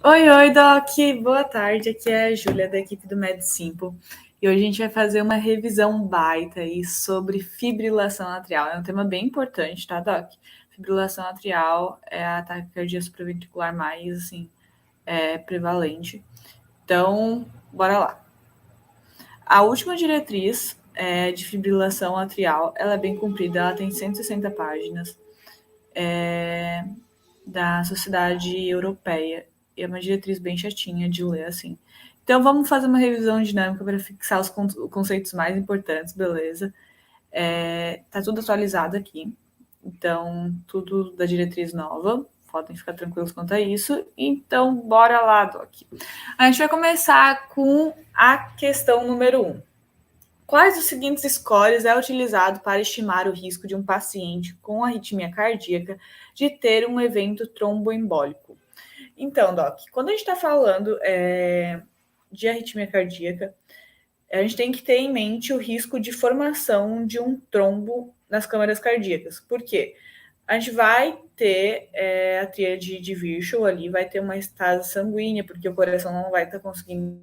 Oi, Doc, boa tarde. Aqui é a Júlia, da equipe do MedSimple. E hoje a gente vai fazer uma revisão baita aí sobre fibrilação atrial. É um tema bem importante, tá, Doc? Fibrilação atrial é a taquicardia supraventricular mais, assim, prevalente. Então, bora lá. A última diretriz de fibrilação atrial, ela é bem comprida, ela tem 160 páginas. Da Sociedade Europeia. E é uma diretriz bem chatinha de ler, assim. Então, vamos fazer uma revisão dinâmica para fixar os conceitos mais importantes, beleza? Tá tudo atualizado aqui. Então, tudo da diretriz nova. Podem ficar tranquilos quanto a isso. Então, bora lá, Doc. A gente vai começar com a questão número 1. Quais dos seguintes scores é utilizado para estimar o risco de um paciente com arritmia cardíaca de ter um evento tromboembólico? Então, Doc, quando a gente está falando de arritmia cardíaca, a gente tem que ter em mente o risco de formação de um trombo nas câmaras cardíacas. Por quê? A gente vai ter a tríade de Virchow ali, vai ter uma estase sanguínea, porque o coração não vai estar conseguindo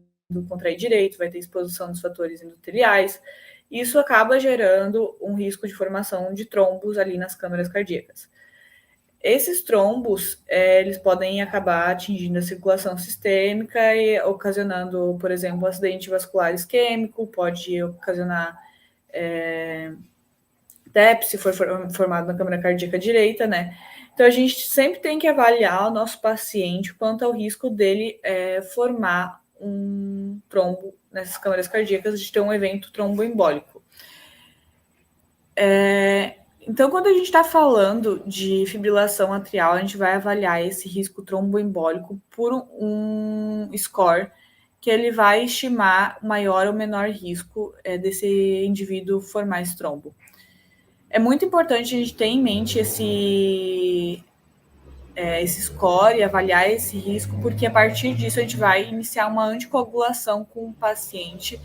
contrair direito, vai ter exposição dos fatores endoteliais. Isso acaba gerando um risco de formação de trombos ali nas câmaras cardíacas. Esses trombos, eles podem acabar atingindo a circulação sistêmica e ocasionando, por exemplo, acidente vascular isquêmico, pode ocasionar TEP, se for formado na câmara cardíaca direita, né? Então, a gente sempre tem que avaliar o nosso paciente quanto ao risco dele formar um trombo nessas câmaras cardíacas, de ter um evento tromboembólico. Então, quando a gente está falando de fibrilação atrial, a gente vai avaliar esse risco tromboembólico por um score que ele vai estimar maior ou menor risco desse indivíduo formar esse trombo. É muito importante a gente ter em mente esse score e avaliar esse risco, porque a partir disso a gente vai iniciar uma anticoagulação com o paciente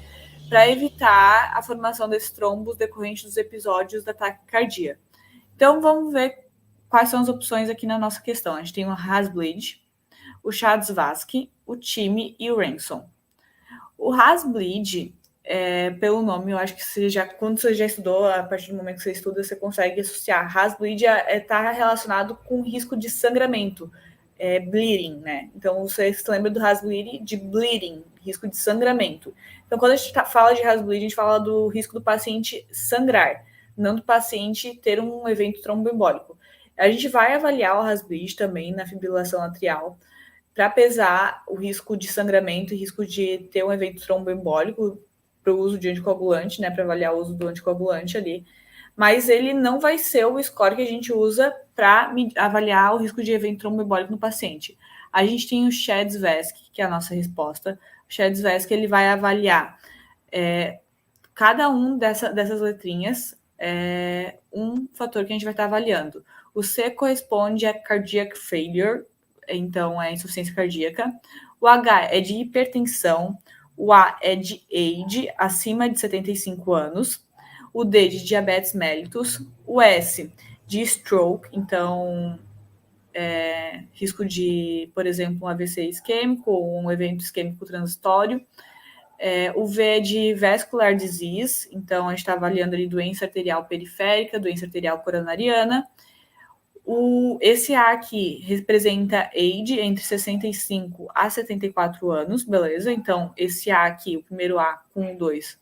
para evitar a formação desses trombos decorrentes dos episódios da taquicardia. Então, vamos ver quais são as opções aqui na nossa questão. A gente tem o Hasbleed, o Chadz-Vasky, o Time e o Ransom. O Hasbleed, pelo nome, eu acho que quando você já estudou, a partir do momento que você estuda, você consegue associar. Hasbleed está relacionado com risco de sangramento, bleeding, né? Então, você se lembra do Hasbleed de bleeding, risco de sangramento. Então, quando a gente fala de Hasbleed, a gente fala do risco do paciente sangrar, não do paciente ter um evento tromboembólico. A gente vai avaliar o Hasbleed também na fibrilação atrial, para pesar o risco de sangramento e risco de ter um evento tromboembólico para o uso de anticoagulante, né, para avaliar o uso do anticoagulante ali. Mas ele não vai ser o score que a gente usa para avaliar o risco de evento tromboembólico no paciente. A gente tem o Chadz-Vasky, que é a nossa resposta. O Chadz-Vasky, ele vai avaliar cada um dessas letrinhas, um fator que a gente vai estar avaliando. O C corresponde a cardiac failure, então é insuficiência cardíaca. O H é de hipertensão. O A é de age, acima de 75 anos. O D de diabetes mellitus. O S de stroke, então risco de, por exemplo, um AVC isquêmico ou um evento isquêmico transitório. O V é de vascular disease, então a gente está avaliando ali doença arterial periférica, doença arterial coronariana. Esse A aqui representa age entre 65 a 74 anos, beleza? Então, esse A aqui, o primeiro A com o 2,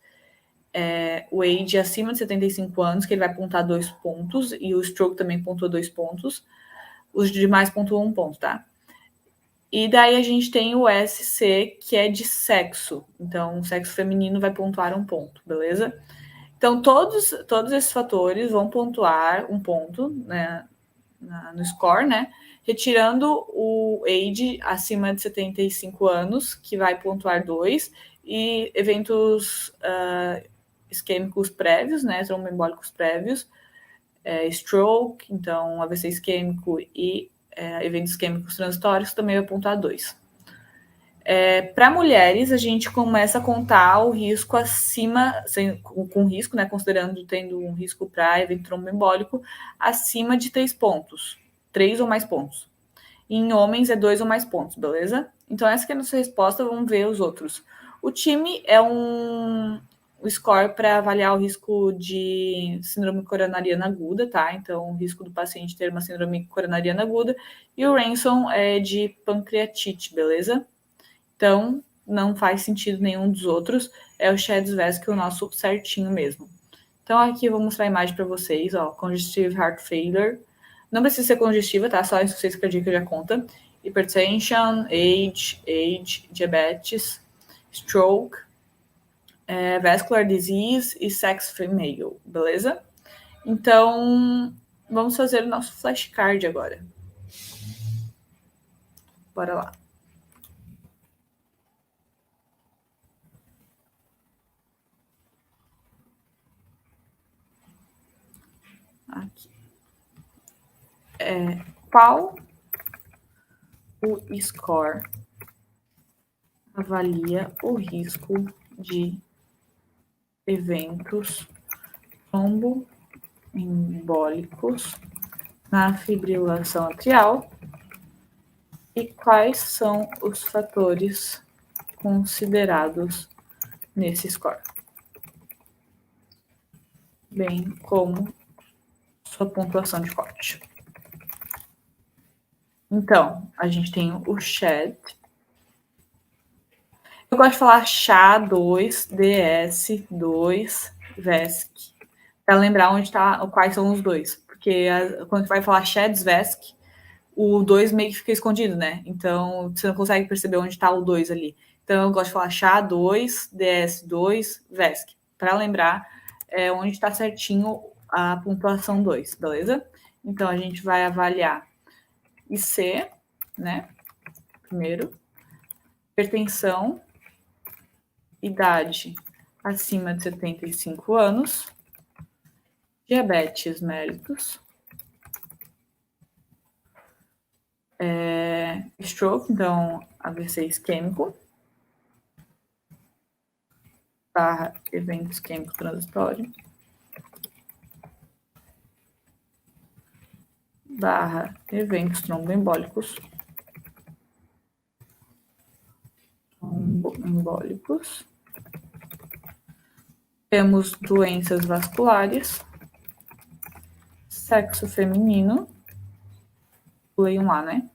o age acima de 75 anos, que ele vai pontuar 2 pontos, e o stroke também pontua 2 pontos. Os demais pontuam 1 ponto, tá? E daí a gente tem o SC, que é de sexo. Então, o sexo feminino vai pontuar 1 ponto, beleza? Então, todos esses fatores vão pontuar 1 ponto, né, no score, né? Retirando o age acima de 75 anos, que vai pontuar 2, e eventos isquêmicos prévios, né? Tromboembólicos prévios, stroke, então AVC isquêmico e eventos isquêmicos transitórios também vai pontuar 2. Para mulheres, a gente começa a contar o risco acima, com risco, né, considerando tendo um risco para evento tromboembólico, acima de 3 pontos, 3 ou mais pontos. em homens é 2 ou mais pontos, beleza? Então essa que é a nossa resposta, vamos ver os outros. O time é o score para avaliar o risco de síndrome coronariana aguda, tá? Então, o risco do paciente ter uma síndrome coronariana aguda. E o Ransom é de pancreatite, beleza? Então, não faz sentido nenhum dos outros. É o CHA-2-VASc, o nosso certinho mesmo. Então, aqui eu vou mostrar a imagem para vocês, ó. Congestive heart failure. Não precisa ser congestiva, tá? Só a insuficiência cardíaca já conta. Hypertension, age, diabetes, stroke, vascular disease e sex female, beleza? Então, vamos fazer o nosso flashcard agora. Bora lá. Aqui. Qual o score avalia o risco de eventos tromboembólicos na fibrilação atrial e quais são os fatores considerados nesse score, bem como sua pontuação de corte. Então, a gente tem o CHAD. Eu gosto de falar SHA-2, DS2, VASC, para lembrar onde tá, quais são os dois. Porque quando vai falar CHA-2-VASC, o 2 meio que fica escondido, né? Então, você não consegue perceber onde está o 2 ali. Então, eu gosto de falar SHA-2, DS2, VASC, para lembrar onde está certinho a pontuação 2, beleza? Então, a gente vai avaliar IC, né? Primeiro. Hipertensão, idade acima de 75 anos. Diabetes mellitus. Stroke, então AVC isquêmico. Barra evento isquêmico transitório. Barra eventos tromboembólicos. Temos doenças vasculares. Sexo feminino. Pulei um lá, né?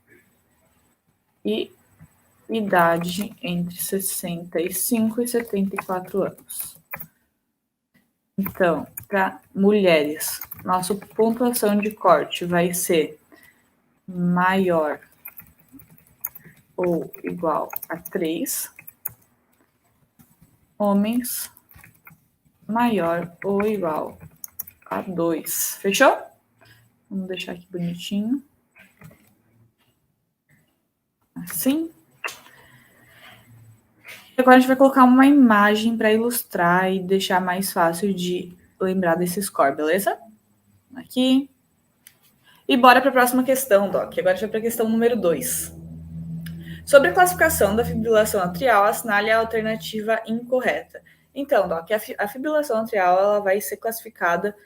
E idade entre 65 e 74 anos. Então, para mulheres, nossa pontuação de corte vai ser maior ou igual a 3. Homens, maior ou igual a 2. Fechou? Vamos deixar aqui bonitinho. Assim. Agora a gente vai colocar uma imagem para ilustrar e deixar mais fácil de lembrar desse score, beleza? Aqui. E bora para a próxima questão, Doc. Agora a gente vai para a questão número 2. Sobre a classificação da fibrilação atrial, assinale a alternativa incorreta. Então, Doc, a fibrilação atrial ela vai ser classificada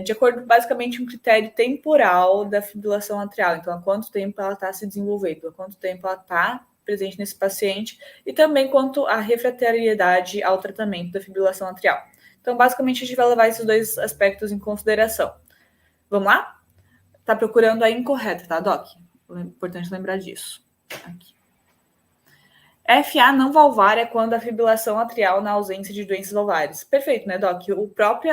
de acordo, basicamente, com um critério temporal da fibrilação atrial. Então, há quanto tempo ela está se desenvolvendo, há quanto tempo ela está presente nesse paciente e também quanto à refratariedade ao tratamento da fibrilação atrial. Então, basicamente, a gente vai levar esses dois aspectos em consideração. Vamos lá? Tá procurando a incorreta, tá, Doc? É importante lembrar disso. Aqui. FA não valvar é quando a fibrilação atrial na ausência de doenças valvares. Perfeito, né, Doc?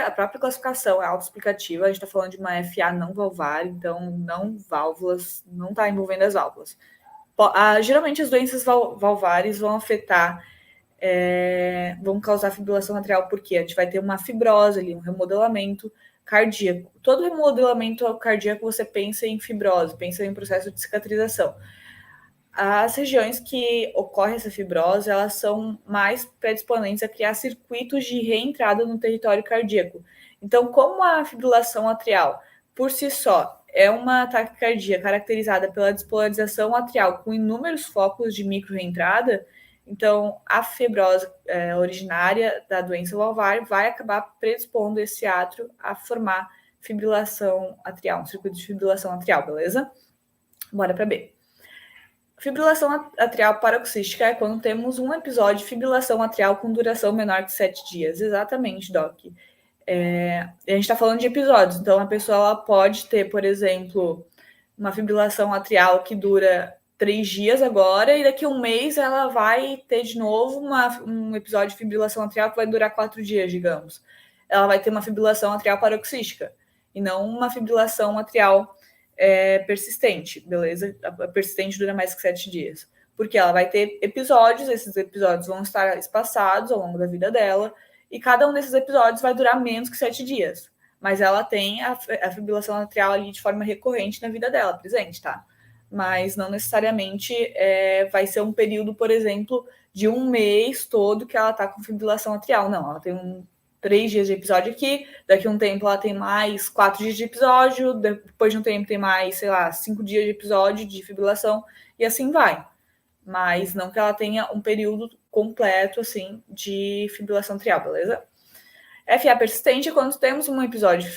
A própria classificação é autoexplicativa. A gente está falando de uma FA não valvar, então não válvulas, não está envolvendo as válvulas. Geralmente as doenças valvares vão afetar, vão causar fibrilação atrial porque a gente vai ter uma fibrose ali, um remodelamento cardíaco. Todo remodelamento cardíaco você pensa em fibrose, pensa em processo de cicatrização. As regiões que ocorre essa fibrose, elas são mais predisponentes a criar circuitos de reentrada no território cardíaco. Então, como a fibrilação atrial, por si só, é uma taquicardia caracterizada pela despolarização atrial com inúmeros focos de micro-reentrada, então a fibrose originária da doença valvar vai acabar predispondo esse átrio a formar fibrilação atrial, um circuito de fibrilação atrial, beleza? Bora para B. Fibrilação atrial paroxística é quando temos um episódio de fibrilação atrial com duração menor que 7 dias. Exatamente, Doc. A gente está falando de episódios, então a pessoa ela pode ter, por exemplo, uma fibrilação atrial que dura 3 dias agora, e daqui a um mês ela vai ter de novo um episódio de fibrilação atrial que vai durar 4 dias, digamos. Ela vai ter uma fibrilação atrial paroxística, e não uma fibrilação atrial persistente, beleza? A persistente dura mais que 7 dias. Porque ela vai ter episódios, esses episódios vão estar espaçados ao longo da vida dela, e cada um desses episódios vai durar menos que 7 dias. Mas ela tem a fibrilação atrial ali de forma recorrente na vida dela, presente, tá? Mas não necessariamente vai ser um período, por exemplo, de um mês todo que ela tá com fibrilação atrial. Não, ela tem 3 dias de episódio aqui, daqui a um tempo ela tem mais 4 dias de episódio, depois de um tempo tem mais, sei lá, 5 dias de episódio de fibrilação, e assim vai. Mas não que ela tenha um período completo, assim, de fibrilação atrial, beleza? FA persistente é quando temos um episódio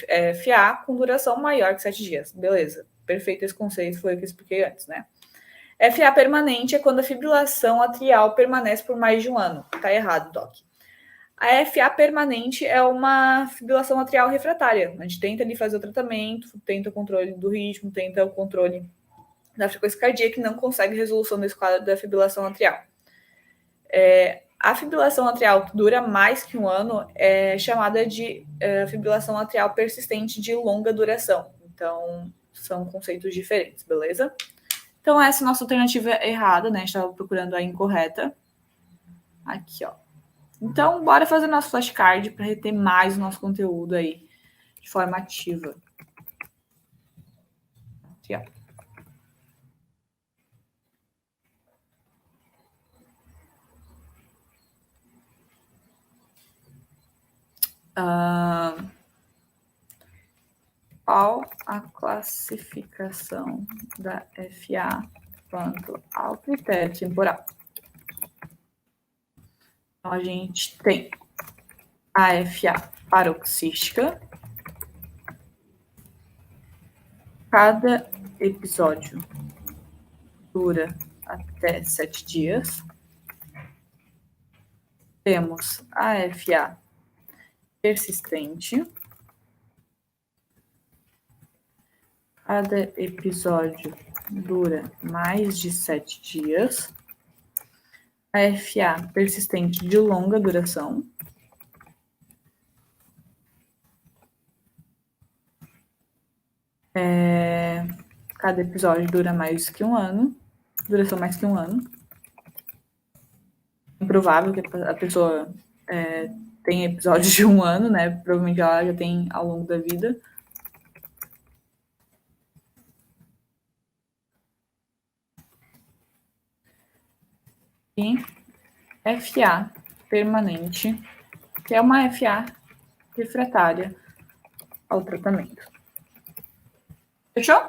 FA com duração maior que 7 dias, beleza? Perfeito esse conceito, foi o que eu expliquei antes, né? FA permanente é quando a fibrilação atrial permanece por mais de um ano. Tá errado, Doc. A FA permanente é uma fibrilação atrial refratária. A gente tenta ali fazer o tratamento, tenta o controle do ritmo, tenta o controle da frequência cardíaca e não consegue resolução desse quadro da fibrilação atrial. A fibrilação atrial que dura mais que um ano é chamada de fibrilação atrial persistente de longa duração. Então, são conceitos diferentes, beleza? Então, essa é a nossa alternativa errada, né? A gente estava procurando a incorreta. Aqui, ó. Então, bora fazer nosso flashcard para reter mais o nosso conteúdo aí de forma ativa. Aqui, ó. Qual a classificação da FA quanto ao critério temporal? Então, a gente tem a FA paroxística. Cada episódio dura até 7 dias. Temos a FA persistente. Cada episódio dura mais de 7 dias. A FA persistente de longa duração. Cada episódio dura mais que um ano. Duração mais que um ano. É improvável que a pessoa tenha episódios de um ano, né? Provavelmente ela já tem ao longo da vida. E FA permanente, que é uma FA refratária ao tratamento. Fechou?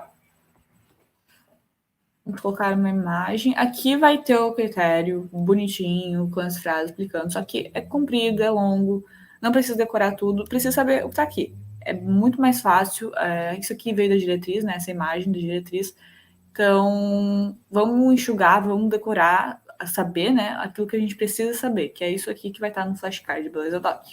Vamos colocar uma imagem. Aqui vai ter o critério bonitinho, com as frases explicando. Só que é comprido, é longo, não precisa decorar tudo, precisa saber o que está aqui. É muito mais fácil. Isso aqui veio da diretriz, né? Essa imagem da diretriz. Então, vamos enxugar, vamos decorar, saber, né? Aquilo que a gente precisa saber, que é isso aqui que vai estar no flashcard, beleza, Doc?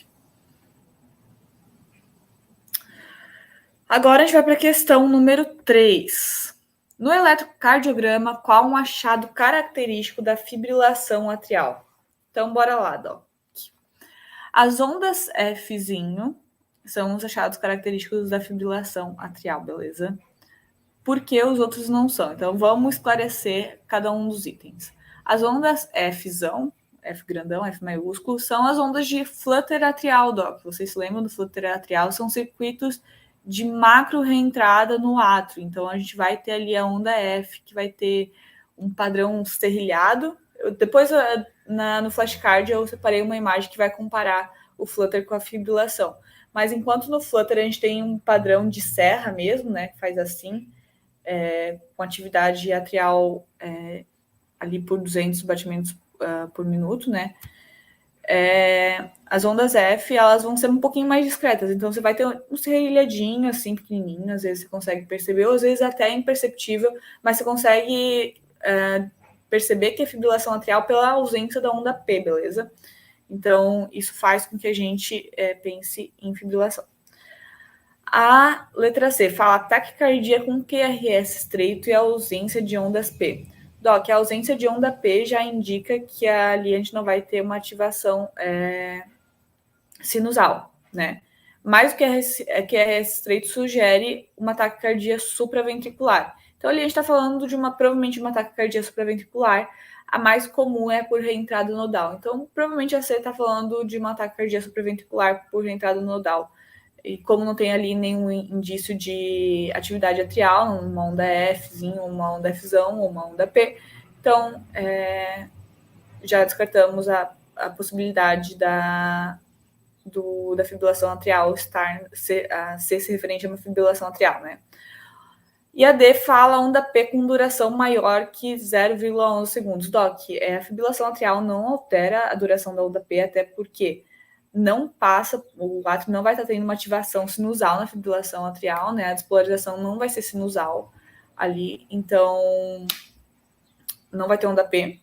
Agora a gente vai para a questão número 3. No eletrocardiograma, qual um achado característico da fibrilação atrial? Então, bora lá, Doc. As ondas Fzinho são os achados característicos da fibrilação atrial, beleza? Por que os outros não são? Então, vamos esclarecer cada um dos itens. As ondas Fzão, F grandão, F maiúsculo, são as ondas de flutter atrial, Doc. Vocês se lembram do flutter atrial? São circuitos de macro reentrada no átrio. Então, a gente vai ter ali a onda F, que vai ter um padrão serrilhado. Depois, no flashcard, eu separei uma imagem que vai comparar o flutter com a fibrilação. Mas enquanto no flutter a gente tem um padrão de serra mesmo, né, que faz assim, com atividade atrial ali por 200 batimentos por minuto, né? as ondas F, elas vão ser um pouquinho mais discretas. Então, você vai ter um serrilhadinho, assim, pequenininho, às vezes você consegue perceber, ou às vezes até imperceptível, mas você consegue perceber que é fibrilação atrial pela ausência da onda P, beleza? Então, isso faz com que a gente pense em fibrilação. A letra C fala taquicardia com QRS estreito e ausência de ondas P. Doc, a ausência de onda P já indica que ali a gente não vai ter uma ativação sinusal, né? Mas o QRS estreito sugere uma taquicardia supraventricular. Então, ali a gente está falando de provavelmente uma taquicardia supraventricular. A mais comum é por reentrada nodal. Então, provavelmente você está falando de uma taquicardia supraventricular por reentrada nodal. E como não tem ali nenhum indício de atividade atrial, uma onda Fzinho, uma onda Fzão ou uma onda P, então já descartamos a possibilidade da fibrilação atrial ser referente a uma fibrilação atrial, né? E a D fala onda P com duração maior que 0,11 segundos. Doc, a fibrilação atrial não altera a duração da onda P, até porque não passa, o átrio não vai estar tendo uma ativação sinusal na fibrilação atrial, né? A despolarização não vai ser sinusal ali, então não vai ter onda P.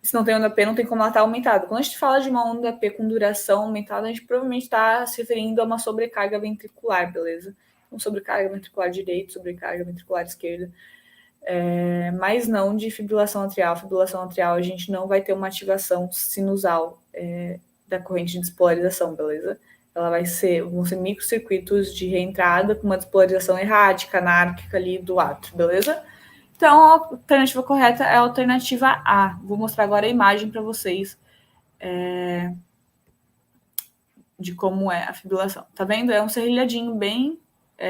Se não tem onda P, não tem como ela estar aumentada. Quando a gente fala de uma onda P com duração aumentada, a gente provavelmente está se referindo a uma sobrecarga ventricular, beleza? Então, sobrecarga ventricular direita, sobrecarga ventricular esquerda. Mas não de fibrilação atrial. Fibrilação atrial, a gente não vai ter uma ativação sinusal da corrente de despolarização, beleza? Vão ser microcircuitos de reentrada com uma despolarização errática, anárquica ali do átrio, beleza? Então, a alternativa correta é a alternativa A. Vou mostrar agora a imagem para vocês de como é a fibrilação. Tá vendo? É um serrilhadinho bem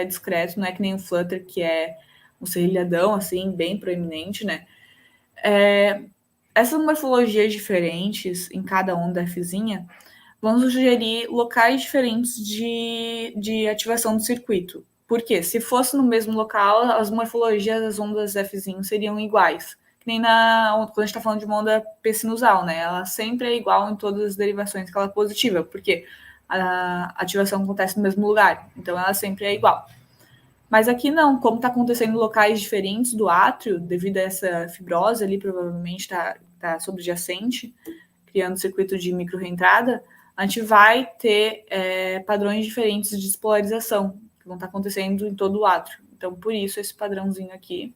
discreto, não é que nem o flutter, que é um serrilhadão, assim, bem proeminente, né? Essas morfologias diferentes em cada onda Fzinha vão sugerir locais diferentes de ativação do circuito. Por quê? Se fosse no mesmo local, as morfologias das ondas Fzinho seriam iguais. Que nem quando a gente está falando de uma onda P sinusal, né? Ela sempre é igual em todas as derivações que ela é positiva, porque a ativação acontece no mesmo lugar. Então, ela sempre é igual. Mas aqui não, como está acontecendo em locais diferentes do átrio, devido a essa fibrose ali, provavelmente está subjacente, criando circuito de micro-reentrada, a gente vai ter padrões diferentes de despolarização, que vão estar acontecendo em todo o átrio. Então, por isso, esse padrãozinho aqui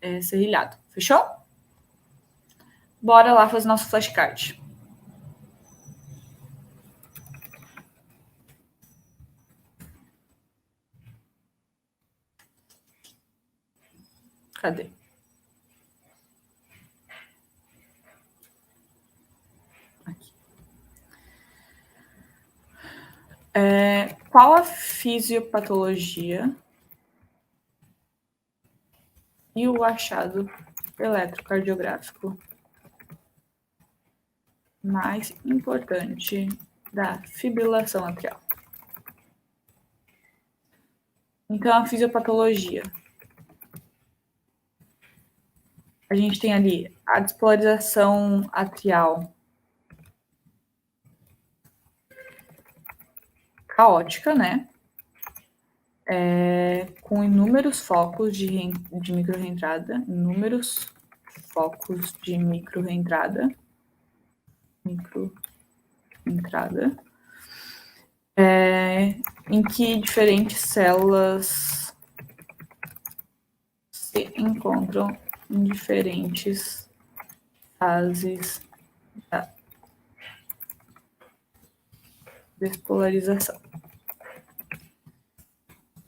é serrilhado. Fechou? Bora lá fazer nosso flashcard. Cadê? Aqui. Qual a fisiopatologia e o achado eletrocardiográfico mais importante da fibrilação atrial? Então, a fisiopatologia. A gente tem ali a despolarização atrial caótica, né? Com inúmeros focos de micro-reentrada, em que diferentes células se encontram em diferentes fases da despolarização.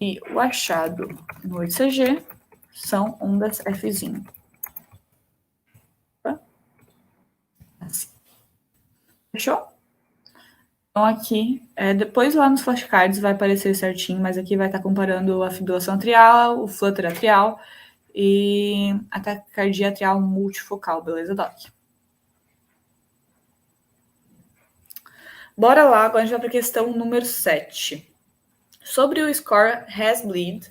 E o achado no ECG são ondas Fzinho. Assim. Fechou? Então, aqui, depois lá nos flashcards vai aparecer certinho, mas aqui vai estar comparando a fibrilação atrial, o flutter atrial e a taquicardia atrial multifocal, beleza, Doc? Bora lá, agora a gente vai para a questão número 7. Sobre o score Has-Bleed,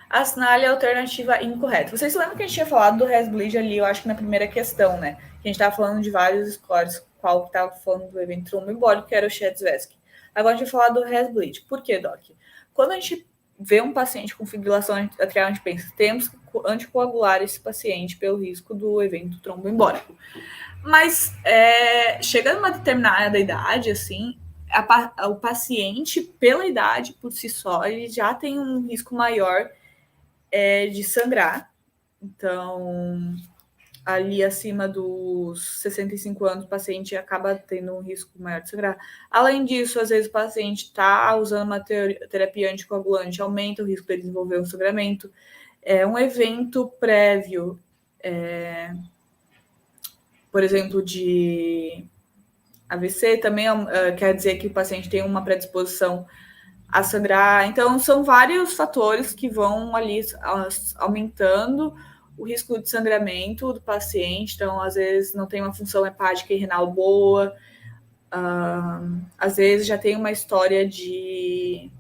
assinale a alternativa incorreta. Vocês lembram que a gente tinha falado do Has-Bleed ali, eu acho que na primeira questão, né? Que a gente estava falando de vários scores qual que estava falando do evento tromboembólico, que era o Chedzewski. Agora a gente vai falar do RESBLEED. Por quê, Doc? Quando a gente vê um paciente com fibrilação atrial, a gente pensa, temos que anticoagular esse paciente pelo risco do evento tromboembólico. Mas chega numa determinada idade, assim, o paciente, pela idade por si só, ele já tem um risco maior de sangrar. Então, ali acima dos 65 anos, o paciente acaba tendo um risco maior de sangrar. Além disso, às vezes o paciente está usando uma terapia anticoagulante, aumenta o risco de desenvolver um sangramento. Um evento prévio, por exemplo, de AVC, também quer dizer que o paciente tem uma predisposição a sangrar. Então, são vários fatores que vão ali aumentando o risco de sangramento do paciente. Então, às vezes, não tem uma função hepática e renal boa, às vezes já tem uma história de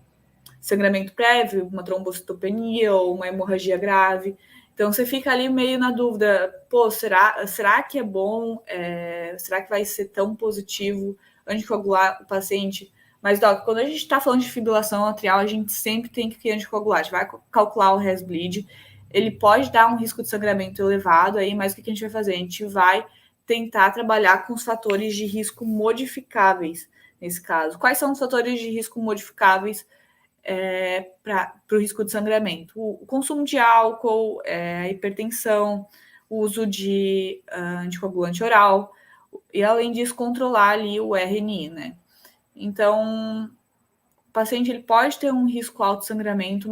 sangramento prévio, uma trombocitopenia ou uma hemorragia grave. Então, você fica ali meio na dúvida, será que é bom? Será que vai ser tão positivo anticoagular o paciente? Mas, Doc, quando a gente está falando de fibrilação atrial, a gente sempre tem que anticoagular. A gente vai calcular o RESBLEED. Ele pode dar um risco de sangramento elevado aí, mas o que a gente vai fazer? A gente vai tentar trabalhar com os fatores de risco modificáveis nesse caso. Quais são os fatores de risco modificáveis para o risco de sangramento? O consumo de álcool, a hipertensão, o uso de anticoagulante oral, e além disso, controlar ali o RNI, né? Então, o paciente ele pode ter um risco alto de sangramento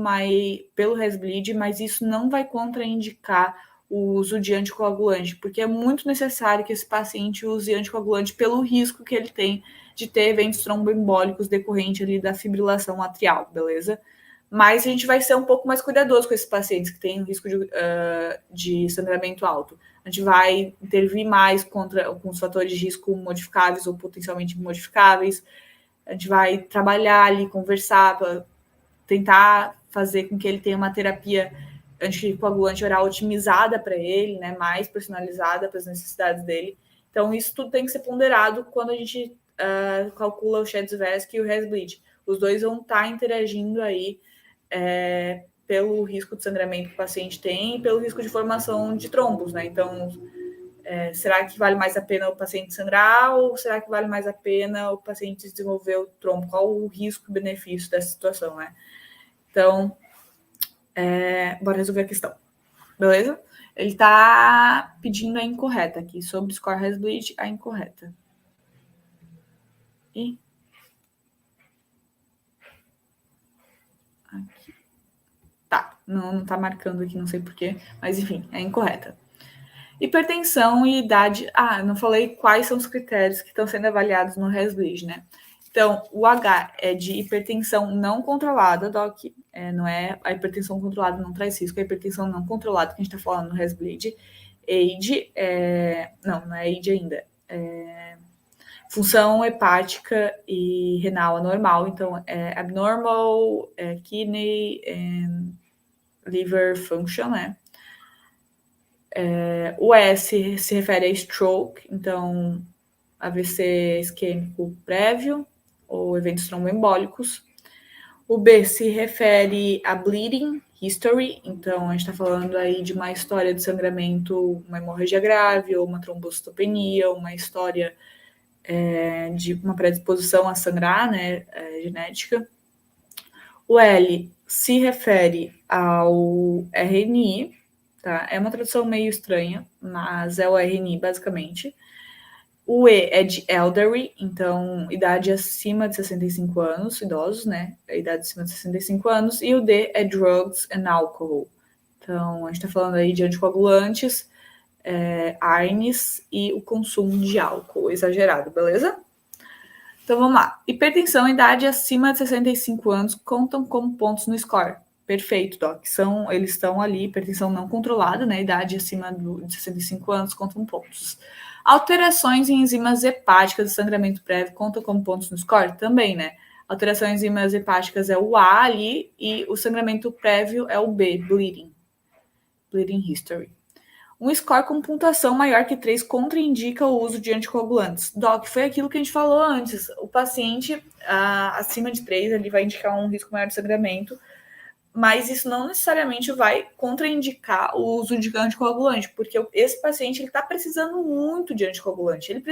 pelo RESBLEED, mas isso não vai contraindicar o uso de anticoagulante, porque é muito necessário que esse paciente use anticoagulante pelo risco que ele tem de ter eventos tromboembólicos decorrente ali da fibrilação atrial, beleza? Mas a gente vai ser um pouco mais cuidadoso com esses pacientes que têm um risco de sangramento alto. A gente vai intervir mais com os fatores de risco modificáveis ou potencialmente modificáveis. A gente vai trabalhar ali, conversar, para tentar fazer com que ele tenha uma terapia anticoagulante oral otimizada para ele, né, mais personalizada para as necessidades dele. Então, isso tudo tem que ser ponderado quando a gente calcula o Chedzewski e o RESBLEED. Os dois vão estar interagindo aí pelo risco de sangramento que o paciente tem e pelo risco de formação de trombos, né? Então, será que vale mais a pena o paciente sangrar ou será que vale mais a pena o paciente desenvolver o trombo? Qual o risco e benefício dessa situação, né? Então, bora resolver a questão. Beleza? Ele está pedindo a incorreta aqui. Sobre score RESBLEED, a incorreta. E aqui. Tá, não tá marcando aqui, não sei porquê, mas enfim, é incorreta. Hipertensão e idade. Não falei quais são os critérios que estão sendo avaliados no RESBLEED, né? Então, o H é de hipertensão não controlada, Doc. Não é a hipertensão controlada, não traz risco, é a hipertensão não controlada que a gente está falando no RESBLEED. AID, não é AID ainda. Função hepática e renal anormal, então é abnormal, kidney and liver function, né? O S se refere a stroke, então AVC isquêmico prévio ou eventos tromboembólicos. O B se refere a bleeding history, então a gente está falando aí de uma história de sangramento, uma hemorragia grave ou uma trombocitopenia, uma história de uma predisposição a sangrar, né, genética. O L se refere ao RNI, tá? É uma tradução meio estranha, mas é o RNI basicamente. O E é de elderly, então idade acima de 65 anos, idosos, né? Idade acima de 65 anos. E o D é drugs and alcohol. Então, a gente está falando aí de anticoagulantes, ARNs e o consumo de álcool exagerado, beleza? Então, vamos lá. Hipertensão e idade acima de 65 anos contam como pontos no score. Perfeito, Doc. Eles estão ali, hipertensão não controlada, né? Idade acima de 65 anos contam pontos. Alterações em enzimas hepáticas e sangramento prévio contam como pontos no score? Também, né? Alterações em enzimas hepáticas é o A ali e o sangramento prévio é o B, bleeding. Bleeding history. Um score com pontuação maior que 3 contraindica o uso de anticoagulantes. Doc, foi aquilo que a gente falou antes. O paciente acima de 3 ele vai indicar um risco maior de sangramento, mas isso não necessariamente vai contraindicar o uso de anticoagulante, porque esse paciente está precisando muito de anticoagulante.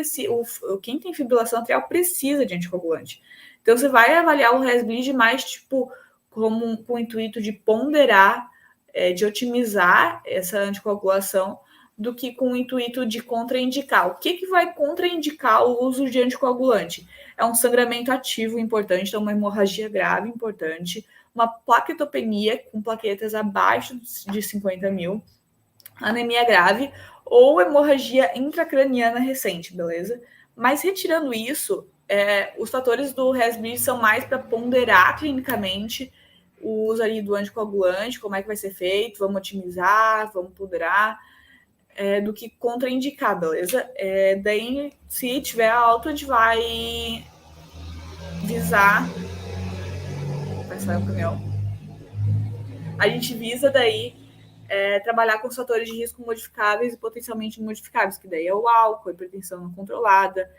Quem tem fibrilação atrial precisa de anticoagulante. Então, você vai avaliar o RESBLEED mais, tipo, com o intuito de ponderar, de otimizar essa anticoagulação, do que com o intuito de contraindicar. O que vai contraindicar o uso de anticoagulante? É um sangramento ativo importante, então uma hemorragia grave importante, uma plaquetopenia com plaquetas abaixo de 50 mil, anemia grave ou hemorragia intracraniana recente, beleza? Mas retirando isso, os fatores do RESBLEED são mais para ponderar clinicamente o uso ali do anticoagulante, como é que vai ser feito, vamos otimizar, vamos ponderar, do que contraindicar, beleza? Daí, se tiver alto, a gente vai visar. Vai sair o caminhão. A gente visa daí trabalhar com os fatores de risco modificáveis e potencialmente modificáveis, que daí é o álcool, a hipertensão não controlada,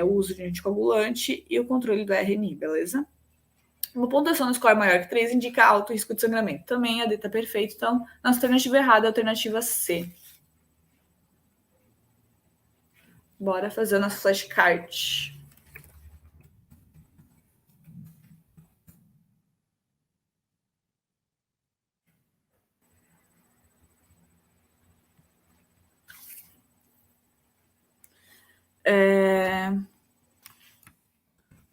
o uso de anticoagulante e o controle do RNI, beleza? Uma pontuação no score maior que 3 indica alto risco de sangramento. Também a D está perfeito, então nossa alternativa errada é a alternativa C. Bora fazer o nosso flashcard.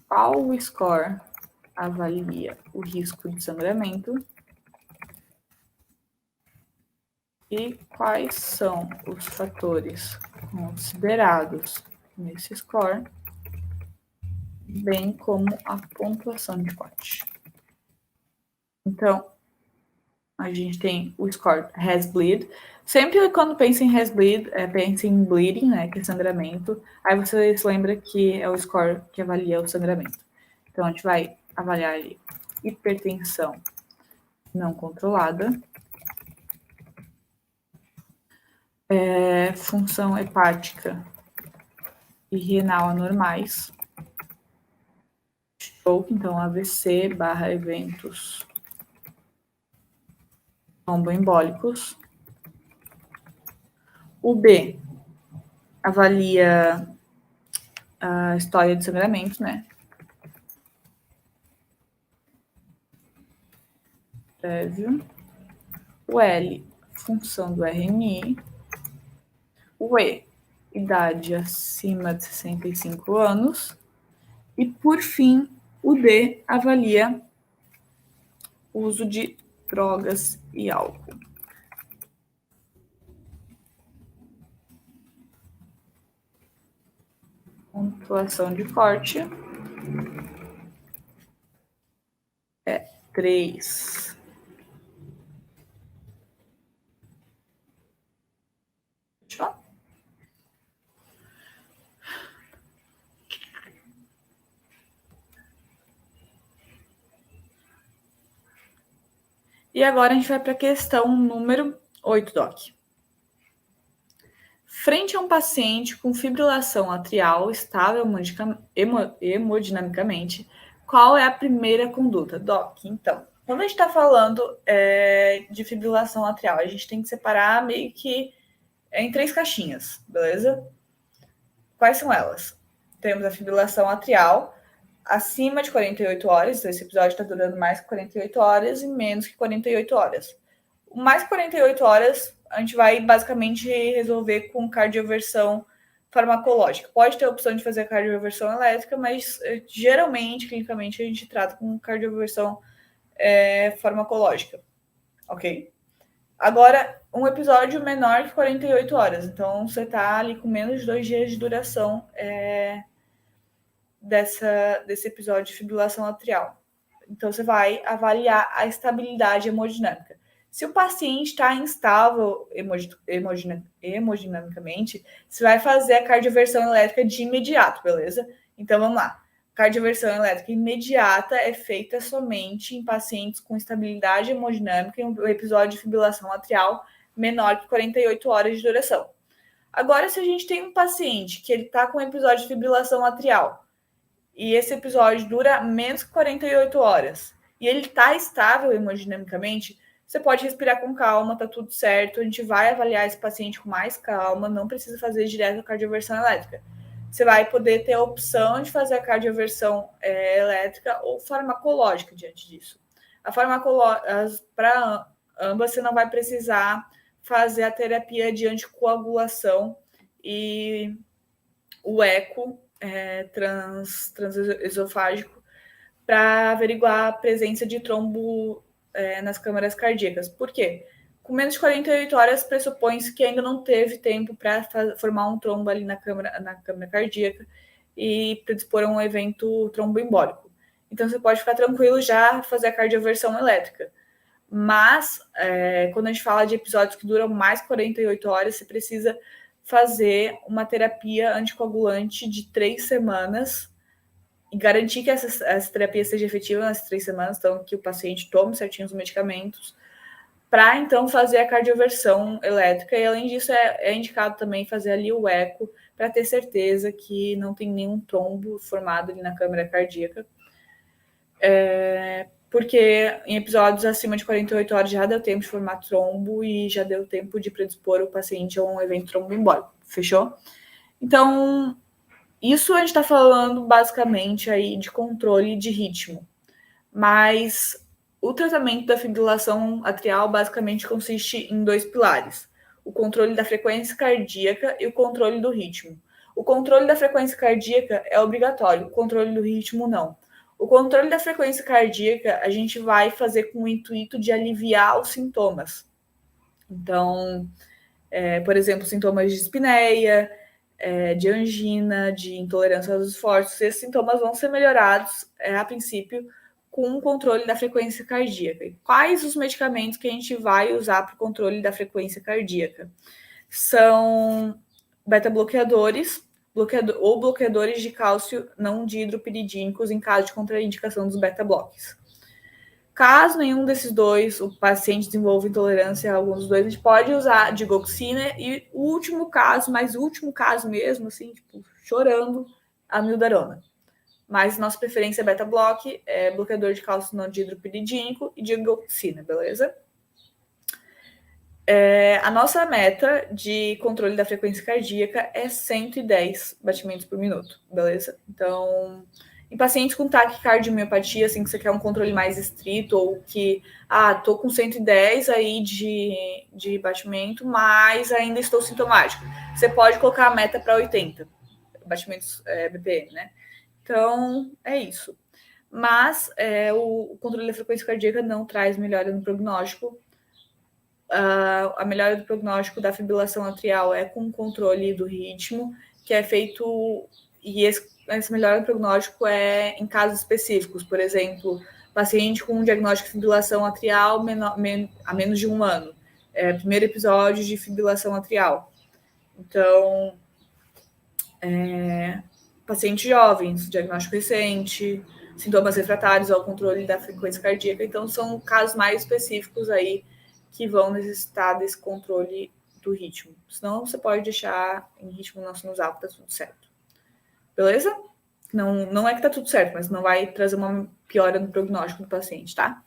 Qual o score avalia o risco de sangramento e quais são os fatores considerados nesse score, bem como a pontuação de corte. Então, a gente tem o score RESBLEED. Sempre quando pensa em RESBLEED, pensa em bleeding, né, que é sangramento. Aí você se lembra que é o score que avalia o sangramento. Então, a gente vai avaliar ali hipertensão não controlada, função hepática e renal anormais, stroke, então AVC / eventos tromboembólicos. O B avalia a história de sangramento, né? Prévio. O L, função do RNI. O E, idade acima de 65 anos. E, por fim, o D avalia o uso de drogas e álcool. Pontuação de corte é 3. E agora a gente vai para a questão número 8, Doc. Frente a um paciente com fibrilação atrial estável hemodinamicamente, qual é a primeira conduta? Doc, então, quando a gente está falando de fibrilação atrial, a gente tem que separar meio que em 3 caixinhas, beleza? Quais são elas? Temos a fibrilação atrial acima de 48 horas, esse episódio está durando mais que 48 horas e menos que 48 horas. Mais 48 horas, a gente vai basicamente resolver com cardioversão farmacológica. Pode ter a opção de fazer cardioversão elétrica, mas geralmente, clinicamente, a gente trata com cardioversão farmacológica, ok? Agora, um episódio menor que 48 horas, então você está ali com menos de 2 dias de duração desse episódio de fibrilação atrial. Então, você vai avaliar a estabilidade hemodinâmica. Se o paciente está instável hemodinamicamente, você vai fazer a cardioversão elétrica de imediato, beleza? Então, vamos lá. Cardioversão elétrica imediata é feita somente em pacientes com estabilidade hemodinâmica em um episódio de fibrilação atrial menor que 48 horas de duração. Agora, se a gente tem um paciente que ele está com um episódio de fibrilação atrial e esse episódio dura menos que 48 horas e ele está estável hemodinamicamente, você pode respirar com calma, tá tudo certo. A gente vai avaliar esse paciente com mais calma, não precisa fazer direto a cardioversão elétrica. Você vai poder ter a opção de fazer a cardioversão elétrica ou farmacológica diante disso. A farmacológica, para ambas, você não vai precisar fazer a terapia de anticoagulação e o eco transesofágico para averiguar a presença de trombo nas câmaras cardíacas. Por quê? Com menos de 48 horas, pressupõe-se que ainda não teve tempo para formar um trombo ali na câmara cardíaca e predispor a um evento tromboembólico. Então, você pode ficar tranquilo já fazer a cardioversão elétrica. Mas, quando a gente fala de episódios que duram mais de 48 horas, você precisa fazer uma terapia anticoagulante de 3 semanas e garantir que essa terapia seja efetiva nas 3 semanas, então que o paciente tome certinho os medicamentos, para então fazer a cardioversão elétrica. E além disso, é indicado também fazer ali o eco, para ter certeza que não tem nenhum trombo formado ali na câmara cardíaca. Porque em episódios acima de 48 horas já deu tempo de formar trombo e já deu tempo de predispor o paciente a um evento tromboembólico. Fechou? Então, isso a gente está falando basicamente aí de controle de ritmo. Mas o tratamento da fibrilação atrial basicamente consiste em 2 pilares: o controle da frequência cardíaca e o controle do ritmo. O controle da frequência cardíaca é obrigatório, o controle do ritmo não. O controle da frequência cardíaca a gente vai fazer com o intuito de aliviar os sintomas. Então, por exemplo, sintomas de espineia, de angina, de intolerância aos esforços, esses sintomas vão ser melhorados, a princípio, com o controle da frequência cardíaca. E quais os medicamentos que a gente vai usar para o controle da frequência cardíaca? São beta-bloqueadores ou bloqueadores de cálcio não dihidropiridínicos em caso de contraindicação dos beta-bloques. Caso nenhum desses dois, o paciente desenvolva intolerância a algum dos dois, a gente pode usar digoxina e o último caso, mas o último caso mesmo, assim, tipo, chorando, a mildarona. Mas nossa preferência é beta-bloque, bloqueador de cálcio não dihidropiridínico e digoxina, beleza? A nossa meta de controle da frequência cardíaca é 110 batimentos por minuto, beleza? Então, em pacientes com taquicardiomiopatia, assim, que você quer um controle mais estrito, ou que, tô com 110 aí de batimento, mas ainda estou sintomático. Você pode colocar a meta para 80 batimentos BPM, né? Então, é isso. Mas o controle da frequência cardíaca não traz melhora no prognóstico. A melhora do prognóstico da fibrilação atrial é com o controle do ritmo, que é feito, e essa melhora do prognóstico é em casos específicos. Por exemplo, paciente com um diagnóstico de fibrilação atrial a menos de 1 ano. Primeiro episódio de fibrilação atrial. Então, pacientes jovens, diagnóstico recente, sintomas refratários ao controle da frequência cardíaca. Então, são casos mais específicos aí que vão necessitar desse controle do ritmo. Senão, você pode deixar em ritmo não sinusal, tá tudo certo. Beleza? Não é que tá tudo certo, mas não vai trazer uma piora no prognóstico do paciente, tá?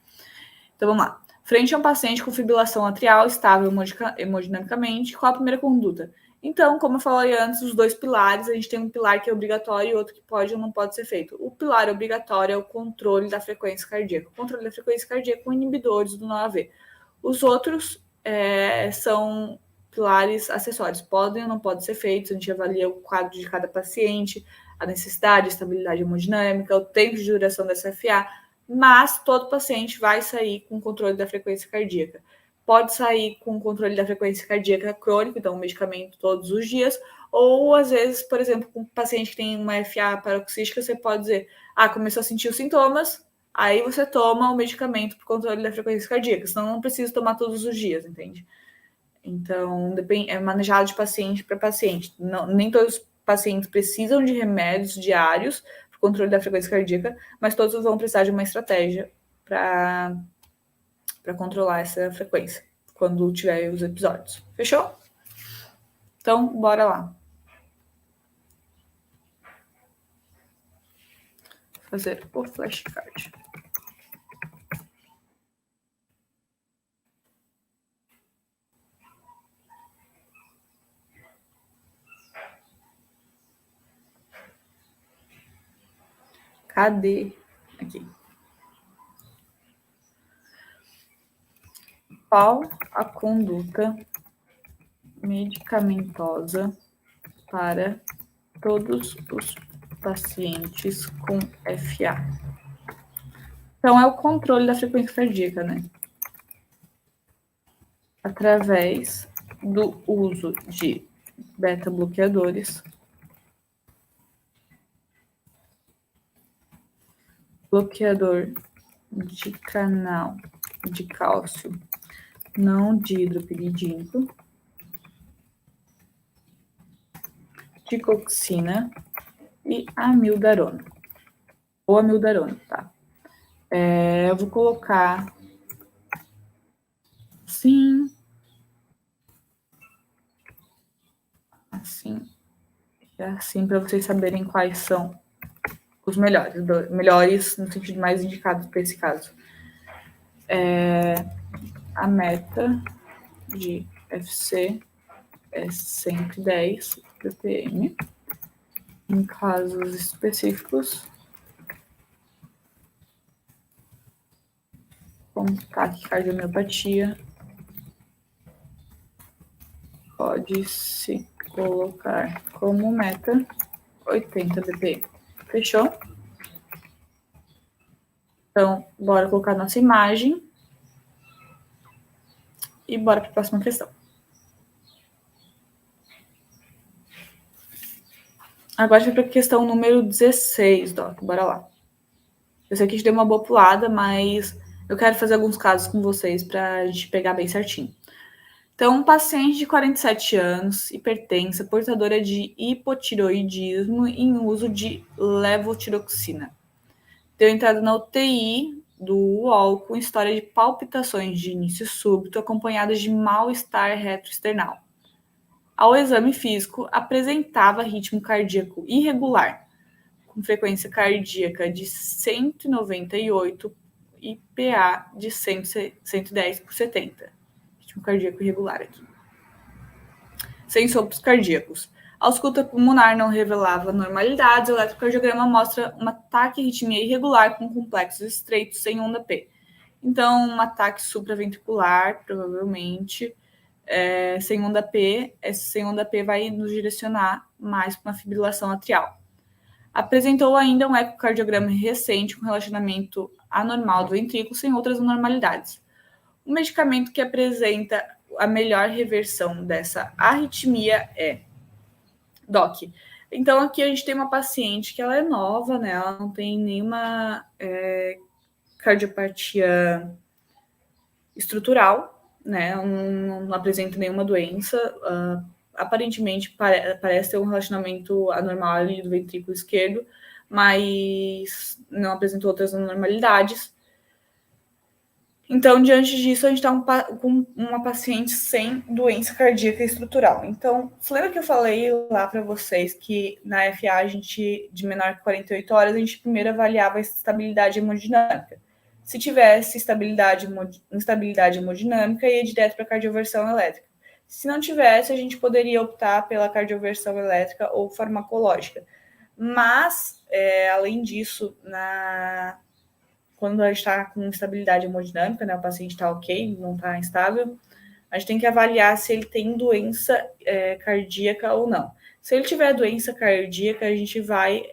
Então, vamos lá. Frente a um paciente com fibrilação atrial estável hemodinamicamente, qual a primeira conduta? Então, como eu falei antes, os 2 pilares, a gente tem um pilar que é obrigatório e outro que pode ou não pode ser feito. O pilar obrigatório é o controle da frequência cardíaca. O controle da frequência cardíaca com inibidores do NOAV. Os outros são pilares acessórios. Podem ou não podem ser feitos. A gente avalia o quadro de cada paciente, a necessidade, a estabilidade hemodinâmica, o tempo de duração da CFA, mas todo paciente vai sair com controle da frequência cardíaca. Pode sair com controle da frequência cardíaca crônico, então medicamento todos os dias, ou às vezes, por exemplo, com um paciente que tem uma FA paroxística, você pode dizer, começou a sentir os sintomas, aí você toma o medicamento para o controle da frequência cardíaca, senão não precisa tomar todos os dias, entende? Então, é manejado de paciente para paciente. Nem todos os pacientes precisam de remédios diários para o controle da frequência cardíaca, mas todos vão precisar de uma estratégia para controlar essa frequência quando tiver os episódios. Fechou? Então, bora lá. Fazer o flashcard. Cadê? Aqui. Qual a conduta medicamentosa para todos os pacientes com FA? Então, é o controle da frequência cardíaca, né? Através do uso de beta-bloqueadores, bloqueador de canal de cálcio não dihidropiridínico, digoxina e amildarona. Ou amildarona, tá? Eu vou colocar assim para vocês saberem quais são os melhores no sentido mais indicado para esse caso. A meta de FC é 110 ppm. Em casos específicos, como taquicardiomiopatía, pode-se colocar como meta 80 ppm. Fechou? Então, bora colocar nossa imagem e bora para a próxima questão. Agora vai para a questão número 16, Doc. Bora lá. Eu sei que a gente deu uma boa pulada, mas eu quero fazer alguns casos com vocês para a gente pegar bem certinho. Então, um paciente de 47 anos, hipertensa, portadora de hipotiroidismo em uso de levotiroxina. Deu entrada na UTI do UOL com história de palpitações de início súbito acompanhadas de mal-estar retroesternal. Ao exame físico, apresentava ritmo cardíaco irregular, com frequência cardíaca de 198 e PA de 110 por 70. Ritmo cardíaco irregular aqui. Sem sopros cardíacos. A ausculta pulmonar não revelava normalidades, o eletrocardiograma mostra uma taquirritmia irregular com complexos estreitos sem onda P. Então, um ataque supraventricular, provavelmente, sem onda P. Esse sem onda P vai nos direcionar mais para uma fibrilação atrial. Apresentou ainda um ecocardiograma recente com relacionamento anormal do ventrículo sem outras anormalidades. O medicamento que apresenta a melhor reversão dessa arritmia é DOC. Então, aqui a gente tem uma paciente que ela é nova, né? Ela não tem nenhuma cardiopatia estrutural, né? Não apresenta nenhuma doença. Aparentemente, parece ter um relacionamento anormal ali do ventrículo esquerdo, mas não apresentou outras anormalidades. Então, diante disso, a gente está com uma paciente sem doença cardíaca estrutural. Então, você lembra que eu falei lá para vocês que na FA, a gente, de menor que 48 horas, a gente primeiro avaliava a estabilidade hemodinâmica. Se tivesse instabilidade hemodinâmica, ia direto para a cardioversão elétrica. Se não tivesse, a gente poderia optar pela cardioversão elétrica ou farmacológica. Mas, além disso, quando a gente está com instabilidade hemodinâmica, né, o paciente está ok, não está instável, a gente tem que avaliar se ele tem doença cardíaca ou não. Se ele tiver doença cardíaca, a gente vai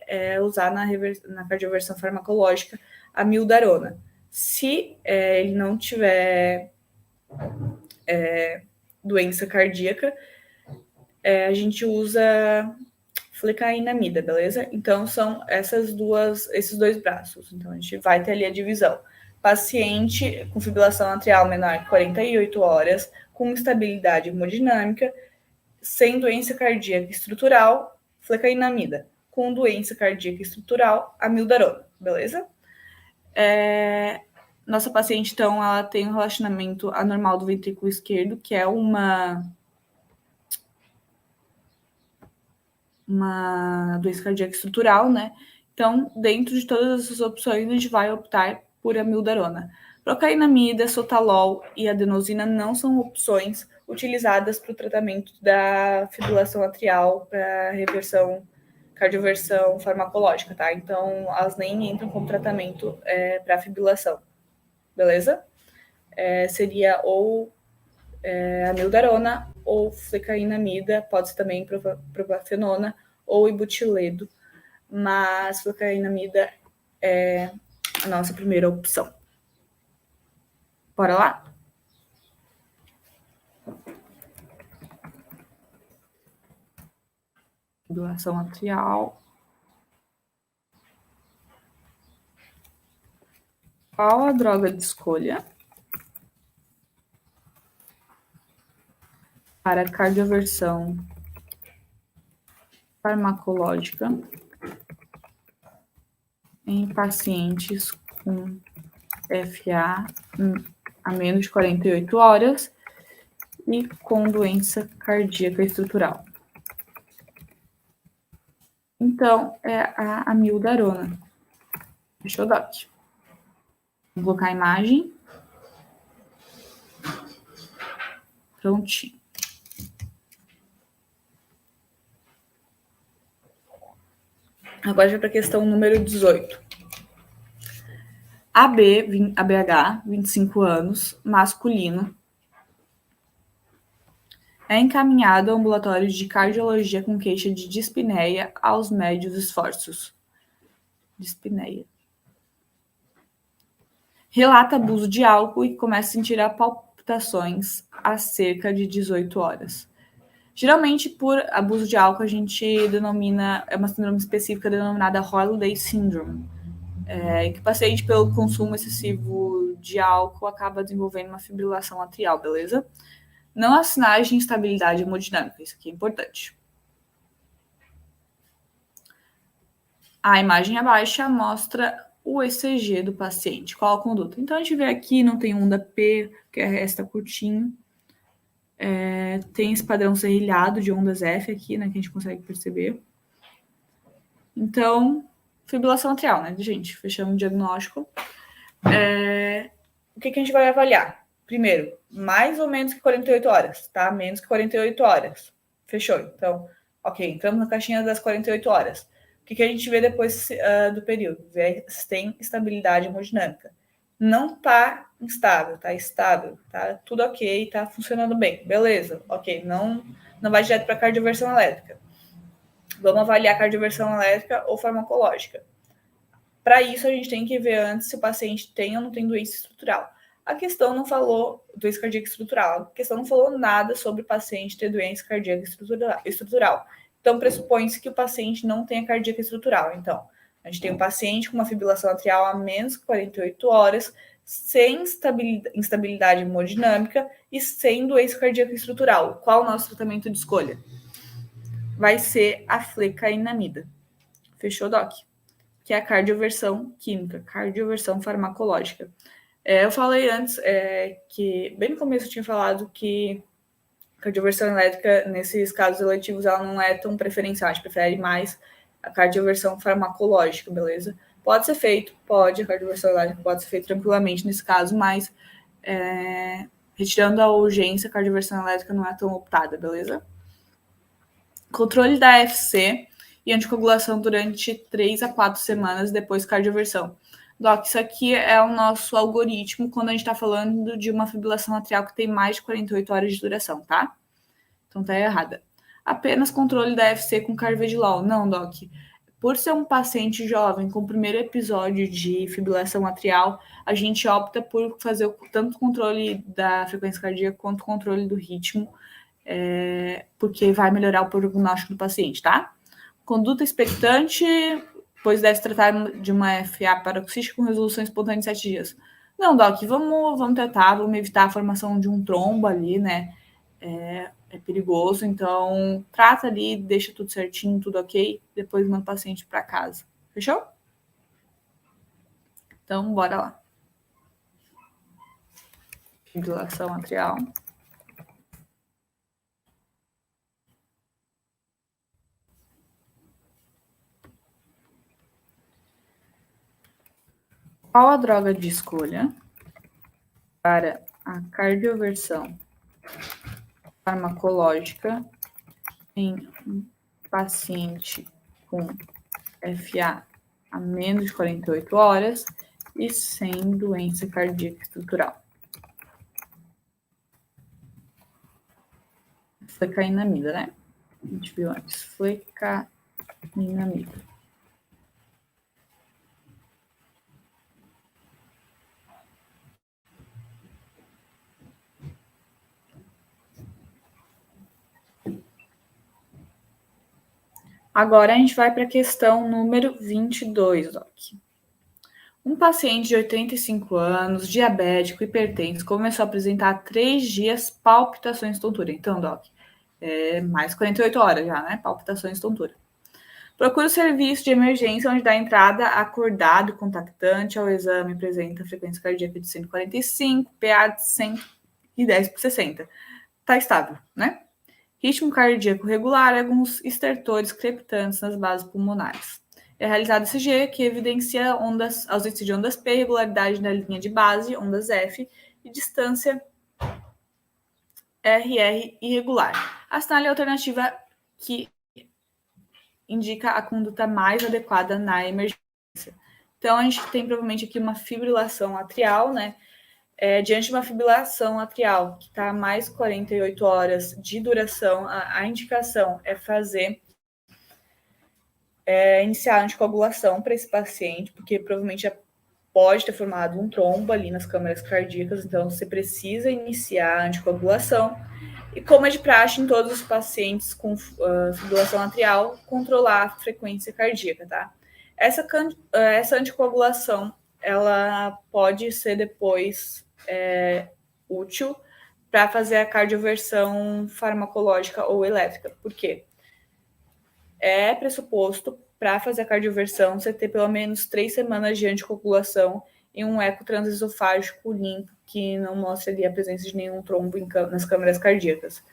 usar na cardioversão farmacológica a amildarona. Se ele não tiver doença cardíaca, a gente usa flecainamida, beleza? Então, são esses dois braços. Então, a gente vai ter ali a divisão. Paciente com fibrilação atrial menor que 48 horas, com instabilidade hemodinâmica, sem doença cardíaca estrutural, flecainamida. Com doença cardíaca estrutural, amildarona, beleza? Nossa paciente, então, ela tem um relaxamento anormal do ventrículo esquerdo, que é uma doença cardíaca estrutural, né? Então, dentro de todas essas opções, a gente vai optar por amiodarona. Procainamida, sotalol e adenosina não são opções utilizadas para o tratamento da fibrilação atrial para reversão, cardioversão farmacológica, tá? Então, elas nem entram como tratamento para fibrilação, beleza? Seria ou amiodarona ou flecainamida, pode ser também propafenona ou ibutiledo, mas flecainamida é a nossa primeira opção. Bora lá? Fibrilação atrial. Qual a droga de escolha para cardioversão farmacológica em pacientes com FA a menos de 48 horas e com doença cardíaca estrutural? Então, é a amiodarona. Fechou, Doc? Vou colocar a imagem. Prontinho. Agora já para a questão número 18. ABH, 25 anos, masculino, é encaminhado ao ambulatório de cardiologia com queixa de dispneia aos médios esforços. Dispneia. Relata abuso de álcool e começa a sentir palpitações há cerca de 18 horas. Geralmente, por abuso de álcool, a gente denomina, é uma síndrome específica denominada Holiday Syndrome, em que o paciente, pelo consumo excessivo de álcool, acaba desenvolvendo uma fibrilação atrial, beleza? Não há sinais de instabilidade hemodinâmica, isso aqui é importante. A imagem abaixo mostra o ECG do paciente. Qual a conduta? Então, a gente vê aqui, não tem onda P, que resta curtinho. Tem esse padrão serrilhado de ondas F aqui, né, que a gente consegue perceber. Então, fibrilação atrial, né, gente? Fechamos o diagnóstico. O que a gente vai avaliar? Primeiro, mais ou menos que 48 horas, tá? Menos que 48 horas. Fechou. Então, ok, entramos na caixinha das 48 horas. O que a gente vê depois do período? Vê se tem estabilidade hemodinâmica. Não tá instável, tá estável, tá tudo ok, tá funcionando bem. Beleza, ok. Não vai direto para cardioversão elétrica. Vamos avaliar cardioversão elétrica ou farmacológica. Para isso, a gente tem que ver antes se o paciente tem ou não tem doença estrutural. A questão não falou doença cardíaca estrutural, a questão não falou nada sobre o paciente ter doença cardíaca estrutural. Então, pressupõe-se que o paciente não tenha cardíaca estrutural. Então, a gente tem um paciente com uma fibrilação atrial a menos de 48 horas, sem instabilidade hemodinâmica e sem doença cardíaca estrutural. Qual o nosso tratamento de escolha? Vai ser a flecainamida. Fechou, Doc? Que é a cardioversão química, cardioversão farmacológica. Eu falei antes que, bem no começo eu tinha falado que cardioversão elétrica, nesses casos eletivos, ela não é tão preferencial, a gente prefere mais a cardioversão farmacológica, beleza? Pode ser feito, a cardioversão elétrica pode ser feito tranquilamente nesse caso, mas retirando a urgência, a cardioversão elétrica não é tão optada, beleza? Controle da FC e anticoagulação durante 3 a 4 semanas depois cardioversão. Doc, isso aqui é o nosso algoritmo quando a gente está falando de uma fibrilação atrial que tem mais de 48 horas de duração, tá? Então tá errada. Apenas controle da FC com carvedilol. Não, Doc. Por ser um paciente jovem com o primeiro episódio de fibrilação atrial, a gente opta por fazer tanto o controle da frequência cardíaca quanto o controle do ritmo, porque vai melhorar o prognóstico do paciente, tá? Conduta expectante, pois deve se tratar de uma FA paroxística com resolução espontânea em 7 dias. Não, Doc, vamos tratar, vamos evitar a formação de um trombo ali, né? É perigoso, então trata ali, deixa tudo certinho, tudo ok, depois manda o paciente para casa. Fechou? Então, bora lá. fibrilação atrial. Qual a droga de escolha para a cardioversão farmacológica em um paciente com FA a menos de 48 horas e sem doença cardíaca estrutural? Flecainamida, né? A gente viu antes. Flecainamida. Agora a gente vai para a questão número 22, Doc. Um paciente de 85 anos, diabético, hipertenso, começou a apresentar há 3 dias palpitações e tontura. Então, Doc, mais 48 horas já, né? Palpitações e tontura. Procure o serviço de emergência onde dá entrada acordado, contactante ao exame, apresenta frequência cardíaca de 145, PA de 110 por 60. Tá estável, né? Ritmo cardíaco regular, alguns estertores crepitantes nas bases pulmonares. É realizado ECG, que evidencia ausência de ondas P, regularidade na linha de base, ondas F, e distância RR irregular. Assinale a alternativa que indica a conduta mais adequada na emergência. Então, a gente tem provavelmente aqui uma fibrilação atrial, né? Diante de uma fibrilação atrial que está mais 48 horas de duração, a indicação é iniciar a anticoagulação para esse paciente, porque provavelmente já pode ter formado um trombo ali nas câmaras cardíacas, então você precisa iniciar a anticoagulação. E como é de praxe em todos os pacientes com fibrilação atrial, controlar a frequência cardíaca, tá? Essa anticoagulação, ela pode ser depois útil para fazer a cardioversão farmacológica ou elétrica. Por quê? É pressuposto para fazer a cardioversão você ter pelo menos 3 semanas de anticoagulação e um eco transesofágico limpo que não mostre ali a presença de nenhum trombo nas câmaras cardíacas.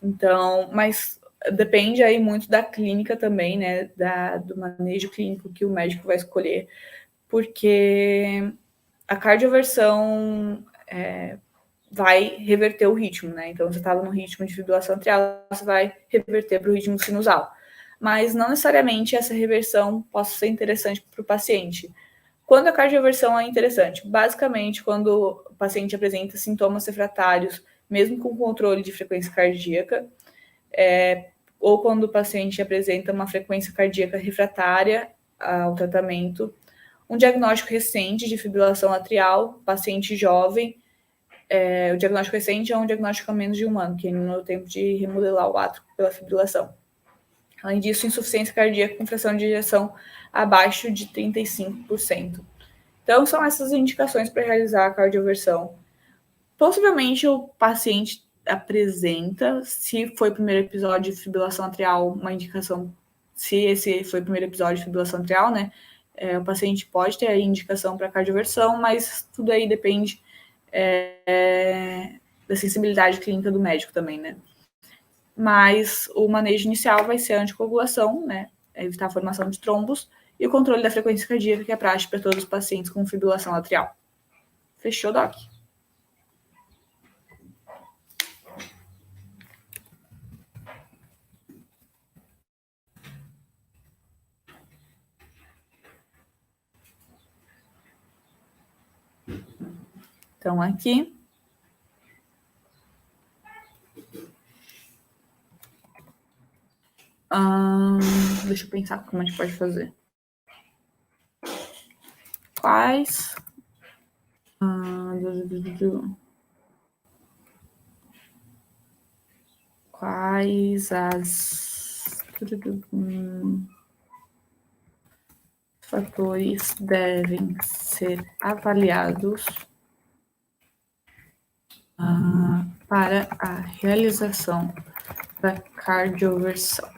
Então, mas depende aí muito da clínica também, né, do manejo clínico que o médico vai escolher, porque a cardioversão vai reverter o ritmo, né? Então, você estava no ritmo de fibrilação atrial, você vai reverter para o ritmo sinusal. Mas não necessariamente essa reversão possa ser interessante para o paciente. Quando a cardioversão é interessante? Basicamente, quando o paciente apresenta sintomas refratários, mesmo com controle de frequência cardíaca, ou quando o paciente apresenta uma frequência cardíaca refratária ao tratamento, um diagnóstico recente de fibrilação atrial, paciente jovem. O diagnóstico recente é um diagnóstico há menos de 1 ano, que ainda não deu tempo de remodelar o átrio pela fibrilação. Além disso, insuficiência cardíaca com fração de ejeção abaixo de 35%. Então, são essas indicações para realizar a cardioversão. Possivelmente, o paciente apresenta, se foi o primeiro episódio de fibrilação atrial, uma indicação, se esse foi o primeiro episódio de fibrilação atrial, né? O paciente pode ter a indicação para cardioversão, mas tudo aí depende da sensibilidade clínica do médico também, né? Mas o manejo inicial vai ser a anticoagulação, né? Evitar a formação de trombos e o controle da frequência cardíaca, que é prático para todos os pacientes com fibrilação atrial. Fechou, Doc? Então, aqui. Deixa eu pensar como a gente pode fazer. Quais as fatores devem ser avaliados para a realização da cardioversão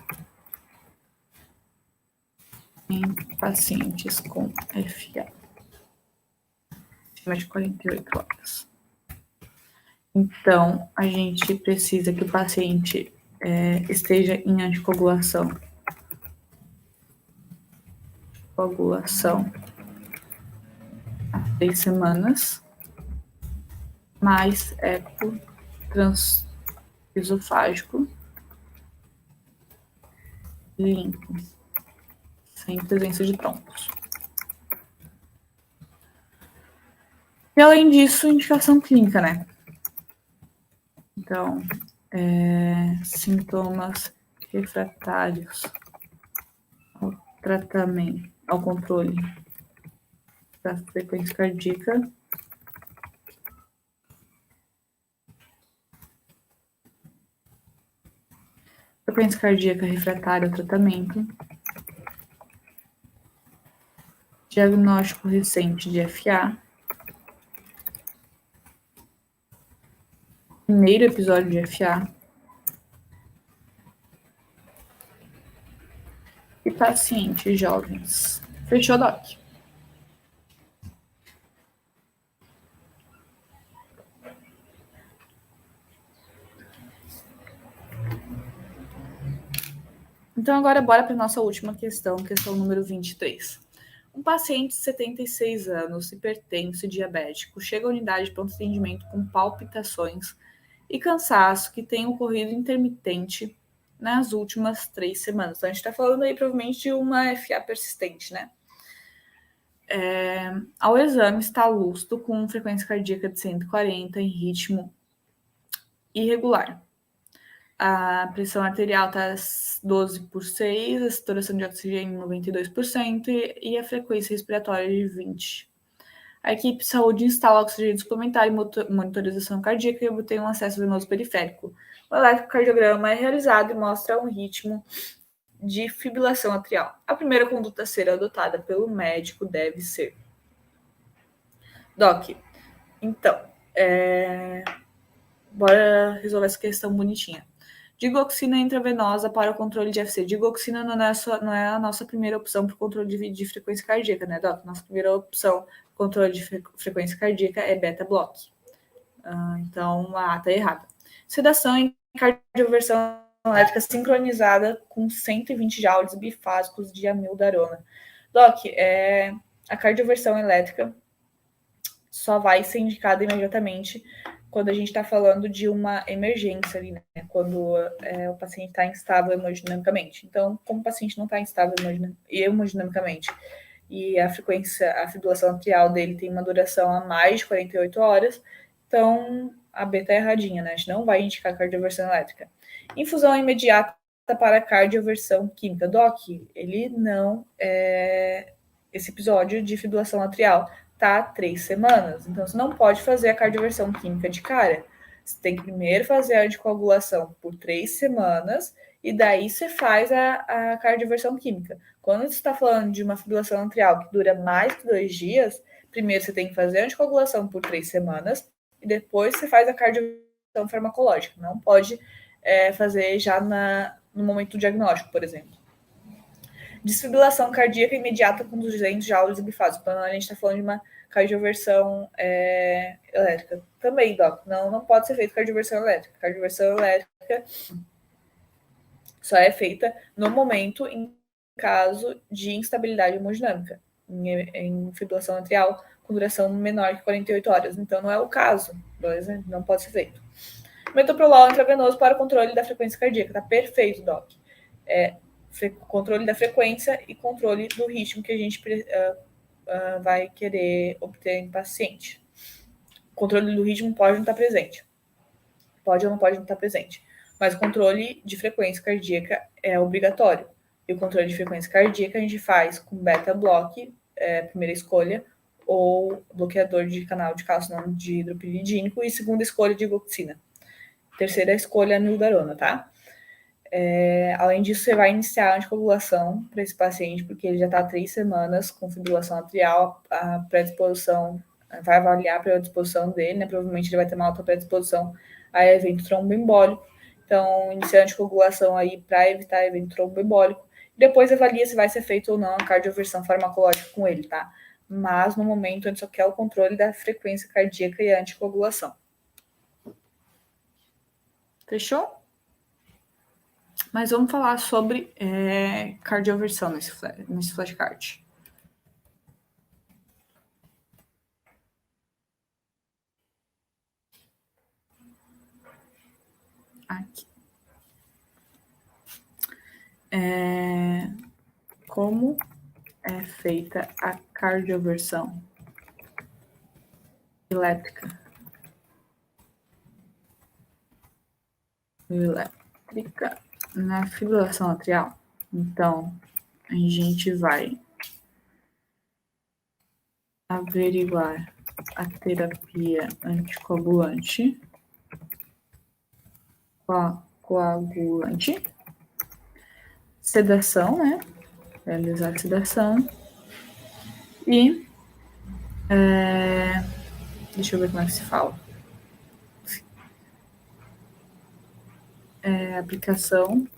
em pacientes com FA acima de 48 horas? Então, a gente precisa que o paciente esteja em anticoagulação. Coagulação há 3 semanas, mais eco transesofágico limpo, sem presença de trombos. E além disso, indicação clínica, né? Então, sintomas refratários ao tratamento, ao controle da frequência cardíaca. Frequência cardíaca refratária ao tratamento. Diagnóstico recente de FA. Primeiro episódio de FA. E pacientes jovens. Fechou, Doc? Então, agora bora para a nossa última questão número 23. Um paciente de 76 anos, hipertenso e diabético, chega à unidade de pronto atendimento com palpitações e cansaço que tem ocorrido intermitente nas últimas 3 semanas. Então, a gente está falando aí provavelmente de uma FA persistente, né? Ao exame está lúcido com frequência cardíaca de 140 em ritmo irregular. A pressão arterial está 12/6, a saturação de oxigênio 92% e a frequência respiratória de 20. A equipe de saúde instala oxigênio suplementar e monitorização cardíaca e obtém um acesso venoso periférico. O eletrocardiograma é realizado e mostra um ritmo de fibrilação atrial. A primeira conduta a ser adotada pelo médico deve ser... Doc, então, bora resolver essa questão bonitinha. Digoxina intravenosa para o controle de FC. Digoxina não é a nossa primeira opção para o controle de frequência cardíaca, né, Doc? Nossa primeira opção para o controle de frequência cardíaca é beta-block. Então, a A está errada. Sedação em cardioversão elétrica sincronizada com 120 joules bifásicos de amildarona. Doc, a cardioversão elétrica só vai ser indicada imediatamente quando a gente está falando de uma emergência ali, né? Quando o paciente está instável hemodinamicamente. Então, como o paciente não está instável hemodinamicamente e a fibrilação atrial dele tem uma duração a mais de 48 horas, então a B está erradinha, né? A gente não vai indicar cardioversão elétrica. Infusão imediata para cardioversão química. Doc, ele não esse episódio de fibrilação atrial tá 3 semanas. Então, você não pode fazer a cardioversão química de cara. Você tem que primeiro fazer a anticoagulação por 3 semanas e daí você faz a cardioversão química. Quando você está falando de uma fibrilação atrial que dura mais que 2 dias, primeiro você tem que fazer a anticoagulação por 3 semanas e depois você faz a cardioversão farmacológica. Não pode fazer já no momento do diagnóstico, por exemplo. Desfibrilação cardíaca imediata com 200 joules bifásicos. Então, a gente está falando de uma cardioversão elétrica. Também, Doc, não pode ser feita cardioversão elétrica. Cardioversão elétrica só é feita no momento em caso de instabilidade hemodinâmica, em fibrilação atrial com duração menor que 48 horas. Então, não é o caso, não pode ser feito. Metoprolol intravenoso para o controle da frequência cardíaca. Tá perfeito, Doc. Controle da frequência e controle do ritmo que a gente vai querer obter em paciente. O controle do ritmo pode não estar presente. Pode ou não pode não estar presente. Mas o controle de frequência cardíaca é obrigatório. E o controle de frequência cardíaca a gente faz com beta-block, primeira escolha, ou bloqueador de canal de cálcio não dihidropiridínico e segunda escolha digoxina. Terceira escolha, amildarona, tá? Além disso, você vai iniciar a anticoagulação para esse paciente, porque ele já está há 3 semanas com fibrilação atrial, a predisposição, vai avaliar a predisposição dele, né? Provavelmente ele vai ter uma alta predisposição a evento tromboembólico. Então, inicia a anticoagulação aí para evitar evento tromboembólico. Depois avalia se vai ser feito ou não a cardioversão farmacológica com ele, tá? Mas, no momento, a gente só quer o controle da frequência cardíaca e a anticoagulação. Fechou? Mas vamos falar sobre cardioversão nesse flashcard. Aqui. Como é feita a cardioversão elétrica na fibrilação atrial? Então, a gente vai averiguar a terapia anticoagulante, sedação, né? Realizar sedação e deixa eu ver como é que se fala. Aplicação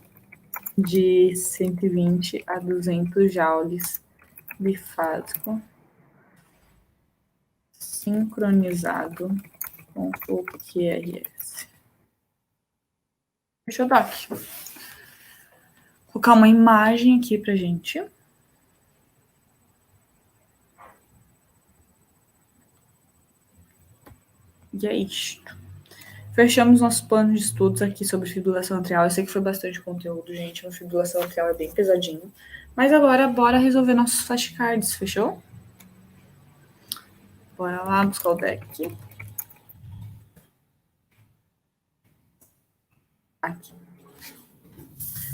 de 120 a 200 joules bifásico sincronizado com o QRS. Deixa eu dar aqui. Vou colocar uma imagem aqui pra gente. E é isto. Fechamos nosso plano de estudos aqui sobre fibrilação atrial. Eu sei que foi bastante conteúdo, gente. A fibrilação atrial é bem pesadinho. Mas agora, bora resolver nossos flashcards, fechou? Bora lá buscar o deck. Aqui.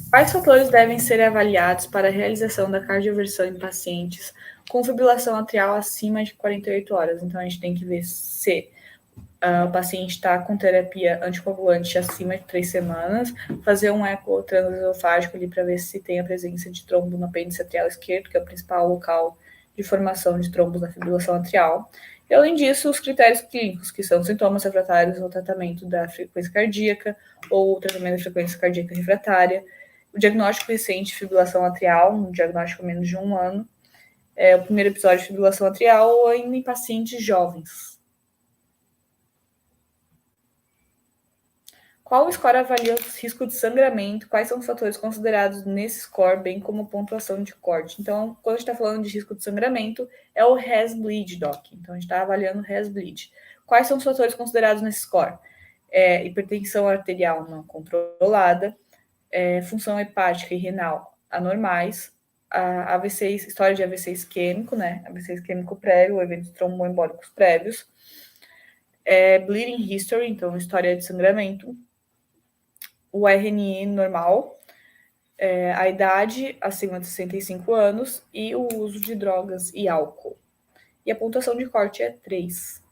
Quais fatores devem ser avaliados para a realização da cardioversão em pacientes com fibrilação atrial acima de 48 horas? Então, a gente tem que ver se o paciente está com terapia anticoagulante acima de 3 semanas, fazer um eco transesofágico ali para ver se tem a presença de trombo no apêndice atrial esquerdo, que é o principal local de formação de trombos na fibrilação atrial. E, além disso, os critérios clínicos, que são sintomas refratários ao tratamento da frequência cardíaca ou tratamento da frequência cardíaca refratária, o diagnóstico recente de fibrilação atrial, um diagnóstico menos de 1 ano, o primeiro episódio de fibrilação atrial ou ainda em pacientes jovens. Qual score avalia o risco de sangramento? Quais são os fatores considerados nesse score, bem como pontuação de corte? Então, quando a gente está falando de risco de sangramento, é o RES-bleed, Doc. Então, a gente está avaliando o RES-bleed. Quais são os fatores considerados nesse score? Hipertensão arterial não controlada, função hepática e renal anormais, AVC, história de AVC isquêmico, né? AVC isquêmico prévio, eventos tromboembólicos prévios, bleeding history, então história de sangramento, o RNI normal, a idade acima de 65 anos e o uso de drogas e álcool. E a pontuação de corte é 3.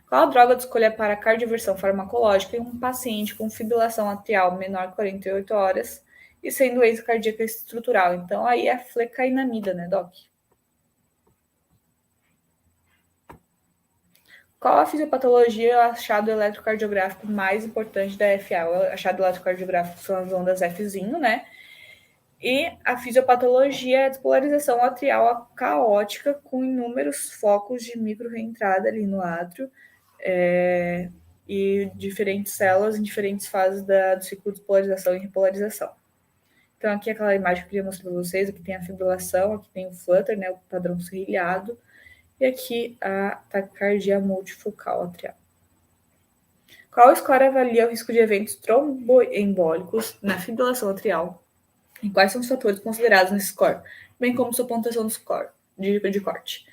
Qual a droga de escolha para a cardioversão farmacológica em um paciente com fibrilação atrial menor que 48 horas e sem doença cardíaca estrutural? Então, aí é a flecainamida, né, Doc? Qual a fisiopatologia e o achado eletrocardiográfico mais importante da FA? O achado eletrocardiográfico são as ondas Fzinho, né? E a fisiopatologia é a despolarização atrial caótica com inúmeros focos de micro-reentrada ali no átrio e diferentes células em diferentes fases do ciclo de despolarização e repolarização. Então, aqui é aquela imagem que eu queria mostrar para vocês. Aqui tem a fibrilação, aqui tem o flutter, né, o padrão serrilhado. E aqui a taquicardia multifocal atrial. Qual score avalia o risco de eventos tromboembólicos na fibrilação atrial? E quais são os fatores considerados nesse score? Bem como sua pontuação do score, de corte.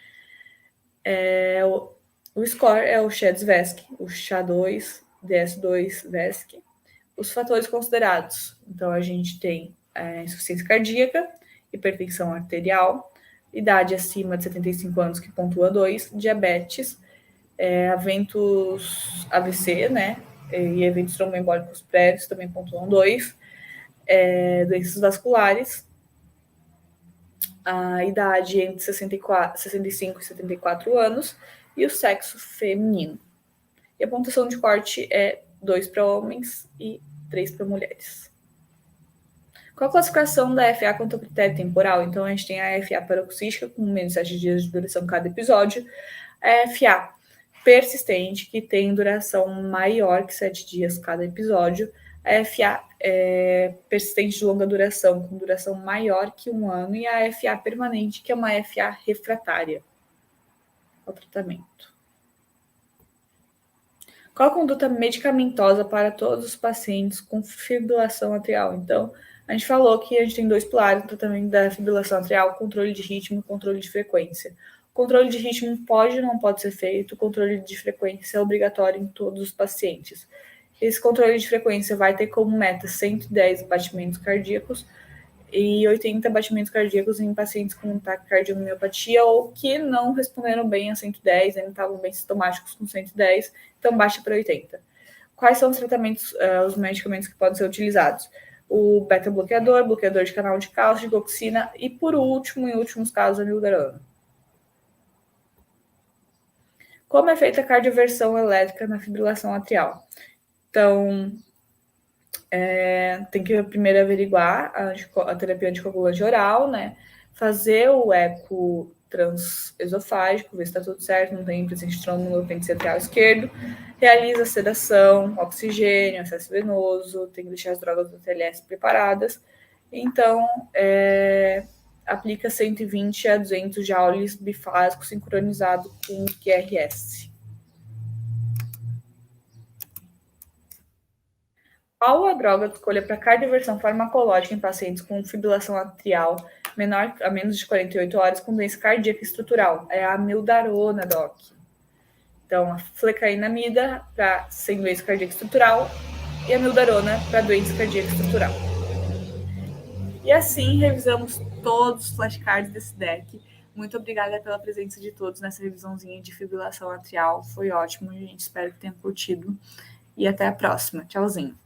O score é o SHADS-VESC, o SHA2, DS2-VESC. Os fatores considerados. Então, a gente tem insuficiência cardíaca, hipertensão arterial, idade acima de 75 anos, que pontua 2, diabetes, eventos AVC, né, e eventos tromboembólicos prévios também pontuam 2, doenças vasculares, a idade entre 65 e 74 anos e o sexo feminino. E a pontuação de corte é 2 para homens e 3 para mulheres. Qual a classificação da FA quanto ao critério temporal? Então, a gente tem a FA paroxística, com menos de 7 dias de duração cada episódio. A FA persistente, que tem duração maior que 7 dias cada episódio. A FA persistente de longa duração, com duração maior que 1 ano, e a FA permanente, que é uma FA refratária ao tratamento. Qual a conduta medicamentosa para todos os pacientes com fibrilação atrial? Então, a gente falou que a gente tem 2 pilares no tratamento da fibrilação atrial: controle de ritmo e controle de frequência. O controle de ritmo pode ou não pode ser feito, o controle de frequência é obrigatório em todos os pacientes. Esse controle de frequência vai ter como meta 110 batimentos cardíacos e 80 batimentos cardíacos em pacientes com taquicardiomiopatía ou que não responderam bem a 110, ainda estavam bem sintomáticos com 110, então baixa para 80. Quais são os tratamentos, os medicamentos que podem ser utilizados? O beta-bloqueador, bloqueador de canal de cálcio, digoxina e, por último, em últimos casos, a mildarona. Como é feita a cardioversão elétrica na fibrilação atrial? Então, tem que primeiro averiguar a terapia anticoagulante oral, né? Fazer o eco transesofágico, ver se está tudo certo, não tem presença de trombo no apêndice atrial esquerdo. Realiza a sedação, oxigênio, acesso venoso, tem que deixar as drogas do TLS preparadas. Então, aplica 120 a 200 joules bifásico sincronizado com QRS. Qual a droga de escolha para cardioversão farmacológica em pacientes com fibrilação atrial menor a menos de 48 horas com doença cardíaca estrutural? É a mildarona, doc. Então, a flecainamida para sem doença cardíaca estrutural e a mildarona para doença cardíaca estrutural. E assim revisamos todos os flashcards desse deck. Muito obrigada pela presença de todos nessa revisãozinha de fibrilação atrial. Foi ótimo, gente. Espero que tenham curtido. E até a próxima. Tchauzinho.